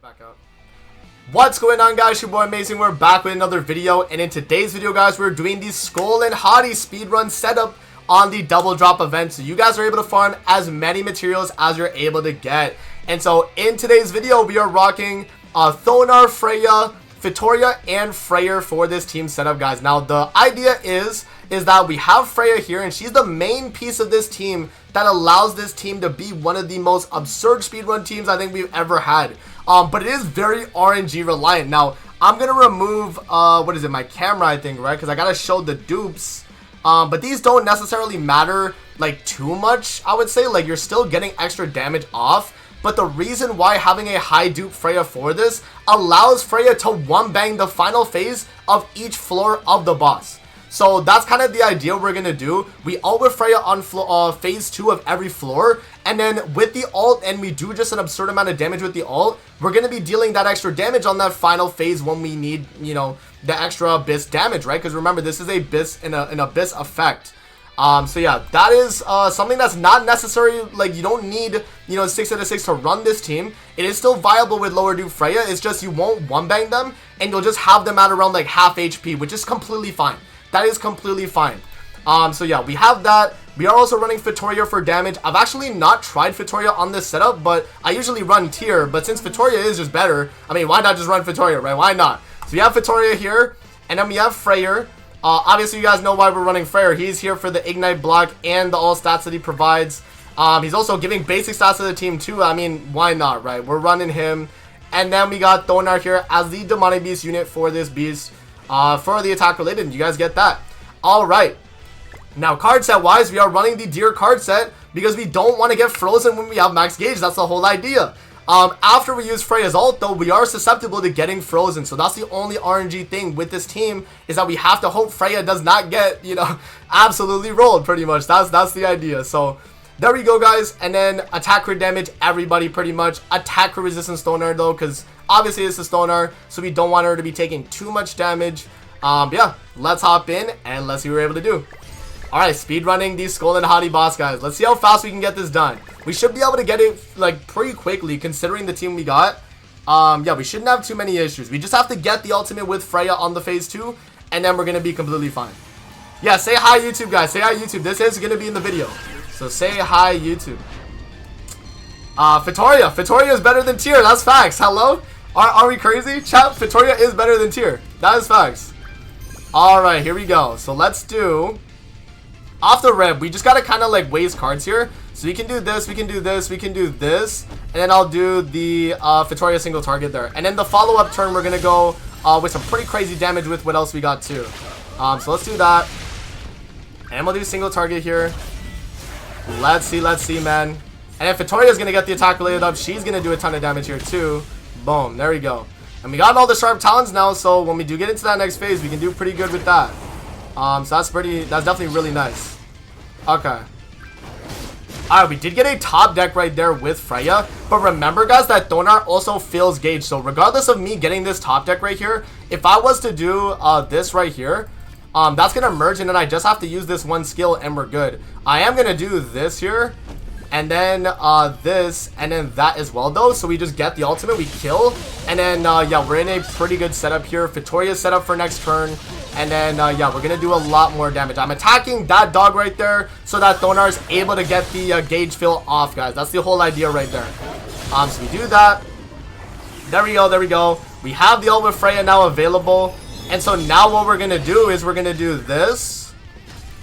Back up. What's going on, guys? Your boy Amazing. We're back with another video, and in today's video, guys, we're doing the Skull and Hottie speedrun setup on the double drop event, so you guys are able to farm as many materials as you're able to get. And so in today's video, we are rocking Thonar, Freya, Vittoria, and Freyr for this team setup, guys. Now the idea is that we have Freya here, and she's the main piece of this team that allows this team to be one of the most absurd speedrun teams I think we've ever had. But it is very RNG reliant. Now I'm gonna remove my camera, I think, right? Because I gotta show the dupes. But these don't necessarily matter like too much, I would say. Like, you're still getting extra damage off. But the reason why having a high dupe Freya for this allows Freya to one bang the final phase of each floor of the boss. So that's kind of the idea we're going to do. We ult with Freya on phase 2 of every floor. And then with the ult, and we do just an absurd amount of damage with the ult, we're going to be dealing that extra damage on that final phase when we need, you know, the extra abyss damage, right? Because remember, this is a abyss, an abyss effect. So yeah, that is something that's not necessary. Like, you don't need, you know, 6 out of 6 to run this team. It is still viable with lower dupe Freya. It's just you won't one bang them, and you'll just have them at around like half HP, which is completely fine. That is completely fine. So yeah, we have that. We are also running Vittoria for damage. I've actually not tried Vittoria on this setup, but I usually run Tyr. But since Vittoria is just better, I mean, why not just run Vittoria, right? Why not? So we have Vittoria here, and then we have Freyr. Obviously, you guys know why we're running Freyr. He's here for the Ignite block and the all stats that he provides. He's also giving basic stats to the team too. I mean, why not, right? We're running him. And then we got Thonar here as the Demonic Beast unit for this beast. For the attack related, you guys get that. Alright. Now, card set wise, we are running the Deer card set because we don't want to get frozen when we have max gauge. That's the whole idea. After we use Freya's ult, though, we are susceptible to getting frozen. So that's the only RNG thing with this team, is that we have to hope Freya does not get, you know, absolutely rolled, pretty much. That's the idea. So there we go, guys. And then attack crit damage, everybody pretty much. Attack crit resistance Thonar, though, because obviously this is Thonar, so we don't want her to be taking too much damage. Yeah, let's hop in and let's see what we're able to do. Alright, speedrunning the Skull and Hottie boss, guys. Let's see how fast we can get this done. We should be able to get it, like, pretty quickly, considering the team we got. Yeah, we shouldn't have too many issues. We just have to get the ultimate with Freya on the phase 2, and then we're going to be completely fine. Yeah, say hi, YouTube, guys. Say hi, YouTube. This is going to be in the video. So say hi, YouTube. Vittoria. Vittoria is better than Tyr. That's facts. Hello? Are we crazy? Chat, Vittoria is better than Tyr. That is facts. Alright, here we go. So let's do... Off the rip, we just gotta kind of like waste cards here. So we can do this, we can do this, we can do this, and then I'll do the Vittoria single target there. And then the follow-up turn, we're gonna go with some pretty crazy damage with what else we got too. So let's do that. And we'll do single target here. Let's see, man. And if Vittoria's gonna get the attack related up, she's gonna do a ton of damage here too. Boom, there we go. And we got all the sharp talons now, so when we do get into that next phase, we can do pretty good with that. So that's definitely really nice. Okay. Alright, we did get a top deck right there with Freya. But remember, guys, that Thonar also fills gauge. So regardless of me getting this top deck right here, if I was to do this right here, that's going to merge, and then I just have to use this one skill and we're good. I am going to do this here, and then this, and then that as well, though. So we just get the ultimate, we kill, and then yeah, we're in a pretty good setup here. Vittoria's set up for next turn, and then yeah, we're gonna do a lot more damage. I'm attacking that dog right there so that Thonar is able to get the gauge fill off, guys. That's the whole idea right there. So we do that. There we go, there we go. We have the ult with Freya now available, and so now what we're gonna do is we're gonna do this.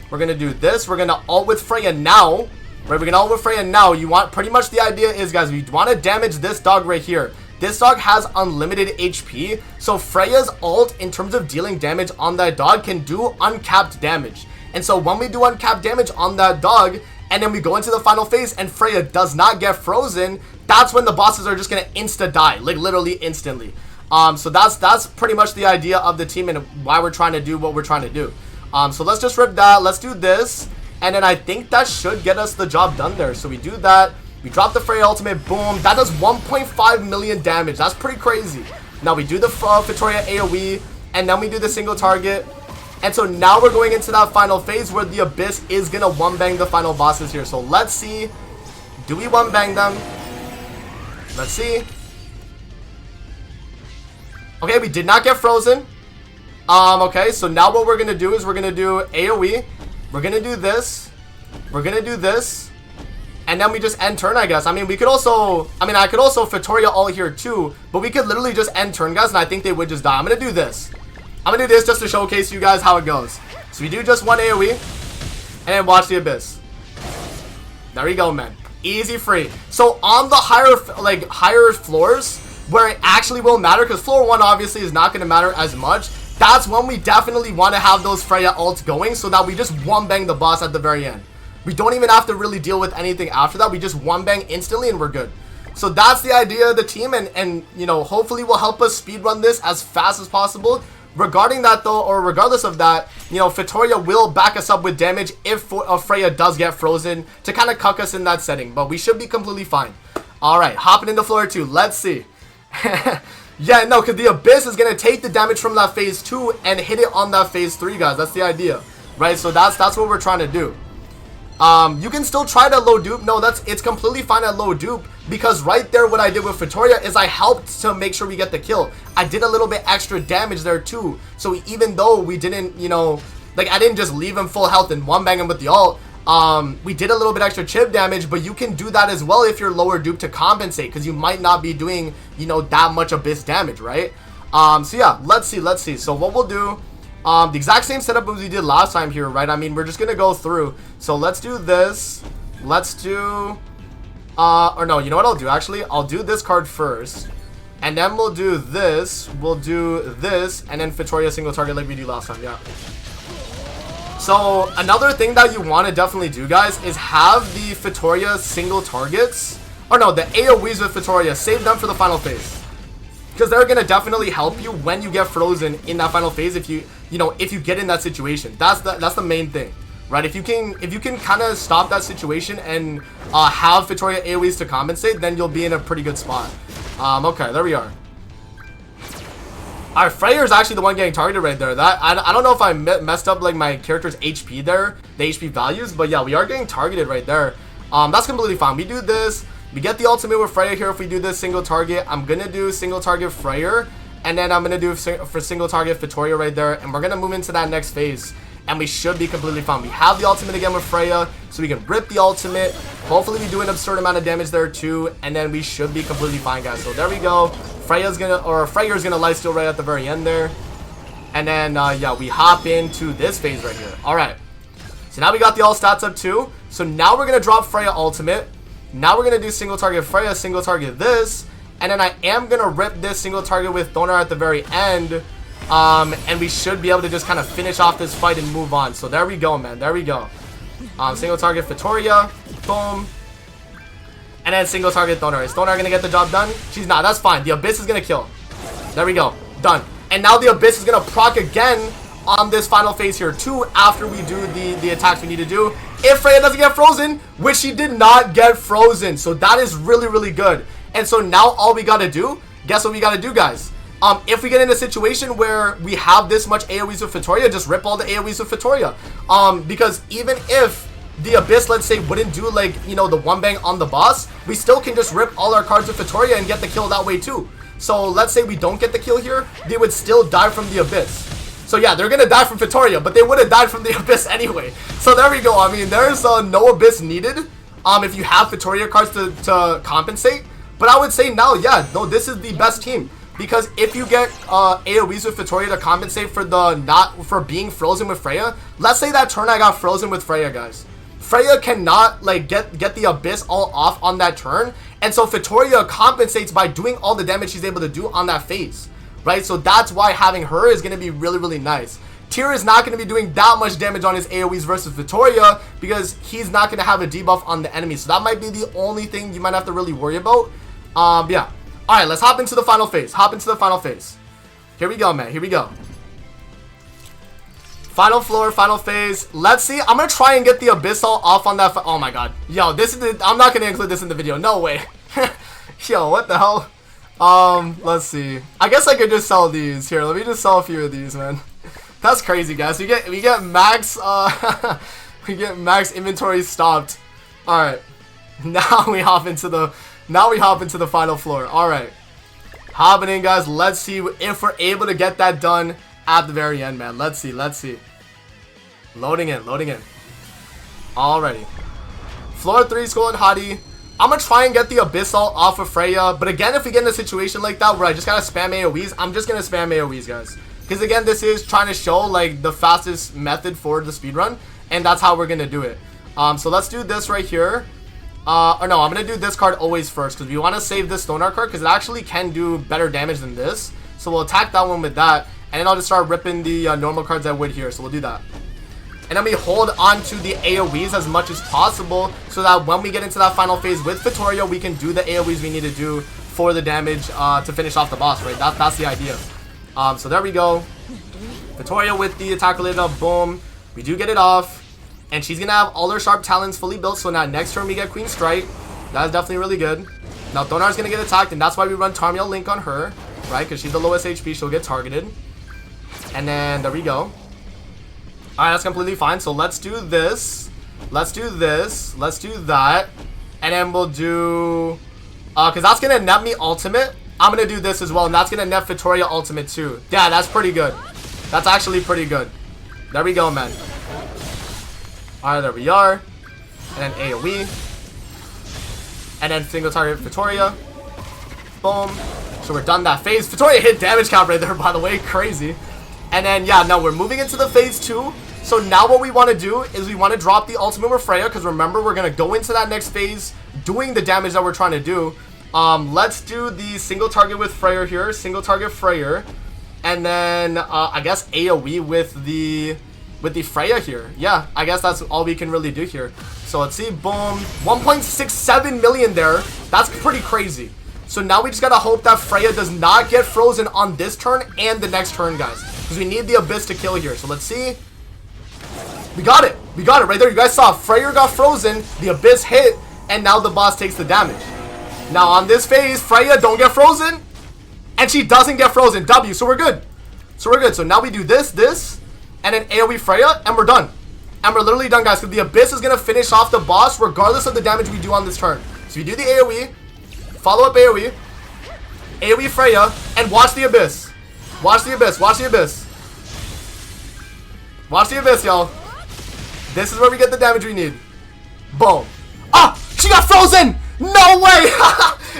We're gonna do this. We're gonna ult with Freya now. Right, we're gonna ult with Freya now. You want, pretty much the idea is, guys, we want to damage this dog right here. This dog has unlimited HP, so Freya's ult, in terms of dealing damage on that dog, can do uncapped damage. And so when we do uncapped damage on that dog, and then we go into the final phase, and Freya does not get frozen, that's when the bosses are just gonna insta-die, like literally instantly. So that's pretty much the idea of the team and why we're trying to do what we're trying to do. So let's just rip that. Let's do this. And then I think that should get us the job done there. So we do that. We drop the Freya ultimate. Boom. That does 1.5 million damage. That's pretty crazy. Now we do the Vittoria AoE. And then we do the single target. And so now we're going into that final phase where the Abyss is going to one-bang the final bosses here. So let's see. Do we one-bang them? Let's see. Okay, we did not get frozen. Okay, so now what we're gonna do is we're gonna do AoE. We're gonna do this. We're gonna do this. And then we just end turn, I guess. I mean, we could also... I mean, I could also Fitoria all here too. But we could literally just end turn, guys. And I think they would just die. I'm gonna do this. I'm gonna do this just to showcase you guys how it goes. So we do just one AoE. And then watch the Abyss. There we go, man. Easy free. So on the higher floors, where it actually will matter, because floor 1 obviously is not going to matter as much, that's when we definitely want to have those Freya ults going so that we just one-bang the boss at the very end. We don't even have to really deal with anything after that. We just one-bang instantly and we're good. So that's the idea of the team, and you know, hopefully will help us speedrun this as fast as possible. Regarding that though, or regardless of that, you know, Fitoria will back us up with damage if Freya does get frozen to kind of cuck us in that setting, but we should be completely fine. Alright, hopping into floor 2, let's see. Yeah, no, because the Abyss is going to take the damage from that phase 2 and hit it on that phase 3, guys. That's the idea, right? So that's what we're trying to do. You can still try to low dupe. No, it's completely fine at low dupe, because right there what I did with Fitoria is I helped to make sure we get the kill. I did a little bit extra damage there too. So even though we didn't, you know, like I didn't just leave him full health and one bang him with the ult, we did a little bit extra chip damage, but you can do that as well if you're lower dupe to compensate, because you might not be doing, you know, that much Abyss damage, right? So yeah, let's see. So what we'll do, the exact same setup as we did last time here, right? I mean, we're just gonna go through. So let's do this. Let's do, or no, you know what I'll do? Actually, I'll do this card first, and then we'll do this. We'll do this, and then Fitoria single target like we did last time. Yeah. So another thing that you want to definitely do, guys, is have the Fitoria single targets, or no, the AoEs with Fitoria, save them for the final phase, because they're gonna definitely help you when you get frozen in that final phase. If you get in that situation, that's the main thing, right? If you can kind of stop that situation and have Fitoria AoEs to compensate, then you'll be in a pretty good spot. Okay, there we are. Alright, Freya is actually the one getting targeted right there. That I don't know if I messed up like my character's HP there, the HP values, but yeah, we are getting targeted right there. That's completely fine. We do this. We get the ultimate with Freya here if we do this single target. I'm gonna do single target Freya, and then I'm gonna do for single target Fitoria right there, and we're gonna move into that next phase, and we should be completely fine. We have the ultimate again with Freya, so we can rip the ultimate. Hopefully we do an absurd amount of damage there too, and then we should be completely fine, guys. So there we go. Freya's gonna lifesteal right at the very end there. And then yeah, we hop into this phase right here. Alright. So now we got the all stats up too. So now we're gonna drop Freya ultimate. Now we're gonna do single target Freya, single target this. And then I am gonna rip this single target with Thonar at the very end. And we should be able to just kind of finish off this fight and move on. So there we go, man. There we go. Single target Fitoria. Boom. And then single target Thonar. Is Thonar gonna get the job done? She's not. That's fine. The Abyss is gonna kill. There we go. Done. And now the Abyss is gonna proc again on this final phase here too, after we do the attacks we need to do. If Freya doesn't get frozen, which she did not get frozen. So that is really, really good. And so now all we gotta do, guess what we gotta do, guys? If we get in a situation where we have this much AoEs with Fitoria, just rip all the AoEs with Fitoria. Because even if the Abyss, let's say, wouldn't do, like, you know, the one bang on the boss, we still can just rip all our cards with Fitoria and get the kill that way too. So let's say we don't get the kill here, they would still die from the Abyss. So yeah, they're gonna die from Fitoria, but they would have died from the Abyss anyway. So there we go. I mean, there's no Abyss needed if you have Fitoria cards to compensate. But I would say now, yeah, no, this is the best team. Because if you get AoEs with Fitoria to compensate for being frozen with Freya, let's say that turn I got frozen with Freya, guys. Freya cannot like get the Abyss all off on that turn, and so Fitoria compensates by doing all the damage she's able to do on that phase, right? So that's why having her is going to be really, really nice. Tyr is not going to be doing that much damage on his AoEs versus Fitoria because he's not going to have a debuff on the enemy. So that might be the only thing you might have to really worry about. Yeah. All right, let's hop into the final phase. Hop into the final phase. Here we go, man. Here we go. Final floor, final phase. Let's see. I'm gonna try and get the Abyssal off on that. Oh my god. Yo, this is I'm not gonna include this in the video. No way. Yo, what the hell? Let's see. I guess I could just sell these. Here, let me just sell a few of these, man. That's crazy, guys. We get max we get max inventory stopped. Alright. Now we hop into the final floor. Alright. happening, guys. Let's see if we're able to get that done at the very end, man. Let's see. Loading in. Alrighty. Floor 3, Skull and Hottie. I'm gonna try and get the Abyssal off of Freya, but again, if we get in a situation like that where I just gotta spam AoEs, I'm just gonna spam AoEs, guys. Because again, this is trying to show like the fastest method for the speedrun, and that's how we're gonna do it. So let's do this right here. Or no, I'm gonna do this card always first, because we want to save this Stoneheart card, because it actually can do better damage than this. So we'll attack that one with that, and then I'll just start ripping the normal cards I would here, so we'll do that. And then we hold on to the AoEs as much as possible, so that when we get into that final phase with Vittoria, we can do the AoEs we need to do for the damage to finish off the boss, right? That's the idea. So there we go. Vittoria with the attack related up, boom. We do get it off. And she's going to have all her sharp talons fully built, so now next turn we get Queen Strike. That is definitely really good. Now Thonar's going to get attacked, and that's why we run Tarmiel Link on her, right? Because she's the lowest HP, she'll get targeted. And then there we go. Alright, that's completely fine. So let's do this. Let's do this. Let's do that. And then we'll do... because that's going to net me ultimate. I'm going to do this as well, and that's going to net Vittoria ultimate too. Yeah, that's pretty good. That's actually pretty good. There we go, man. Alright, there we are. And then AoE. And then single target Vittoria. Boom. So we're done that phase. Vittoria hit damage count right there, by the way. Crazy. And then, yeah, now we're moving into the phase 2. So now what we want to do is we want to drop the ultimate with Freya, because remember, we're going to go into that next phase doing the damage that we're trying to do. Let's do the single target with Freya here. Single target Freya. And then, I guess AoE with the Freya here. Yeah, I guess that's all we can really do here. So let's see, boom. 1.67 million there. That's pretty crazy. So now we just gotta hope that Freya does not get frozen on this turn and the next turn, guys. Because we need the Abyss to kill here. So let's see. We got it. We got it right there. You guys saw Freya got frozen, the Abyss hit, and now the boss takes the damage. Now on this phase, Freya don't get frozen, and she doesn't get frozen. W, so we're good. So now we do this, and then AoE Freya, and we're done. And we're literally done, guys, because the Abyss is going to finish off the boss regardless of the damage we do on this turn. So we do the AoE, follow up AoE, AoE Freya, and watch the Abyss. Watch the Abyss, watch the Abyss. Watch the Abyss, y'all. This is where we get the damage we need. Boom. Ah! She got frozen! No way!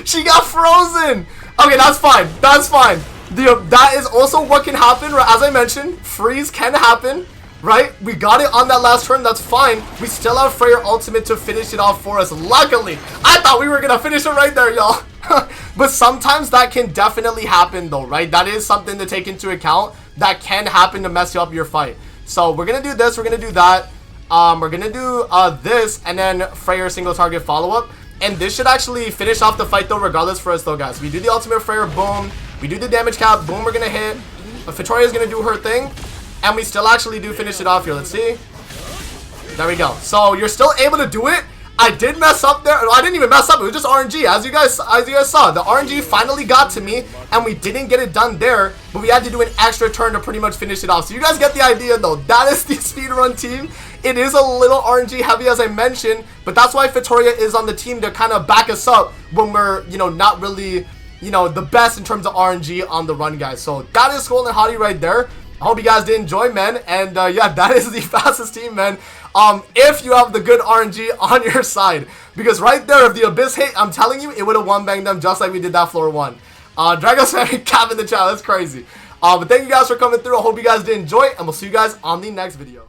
She got frozen! Okay, that's fine. That's fine. That is also what can happen, right? As I mentioned, freeze can happen, right? We got it on that last turn. That's fine. We still have Freya ultimate to finish it off for us. Luckily, I thought we were going to finish it right there, y'all. But sometimes that can definitely happen, though, right? That is something to take into account. That can happen to mess up your fight. So we're going to do this. We're going to do that. We're going to do this, and then Freya single target follow-up. And this should actually finish off the fight, though, regardless for us, though, guys. We do the ultimate Freya, boom. We do the damage cap, boom, we're going to hit. Vittoria's going to do her thing. And we still actually do finish it off here. Let's see. There we go. So you're still able to do it. I did mess up there. I didn't even mess up. It was just RNG. As you guys saw, the RNG finally got to me, and we didn't get it done there, but we had to do an extra turn to pretty much finish it off. So you guys get the idea, though. That is the speedrun team. It is a little RNG heavy, as I mentioned, but that's why Vittoria is on the team to kind of back us up when we're, you know, not really, you know, the best in terms of RNG on the run, guys. So that is Skull and Hottie right there. I hope you guys did enjoy, man. And yeah, that is the fastest team, man. If you have the good RNG on your side, because right there, if the Abyss hit, I'm telling you, it would have one-banged them just like we did that floor 1. Dragos fan cap in the chat. That's crazy. But thank you guys for coming through. I hope you guys did enjoy, and we'll see you guys on the next video.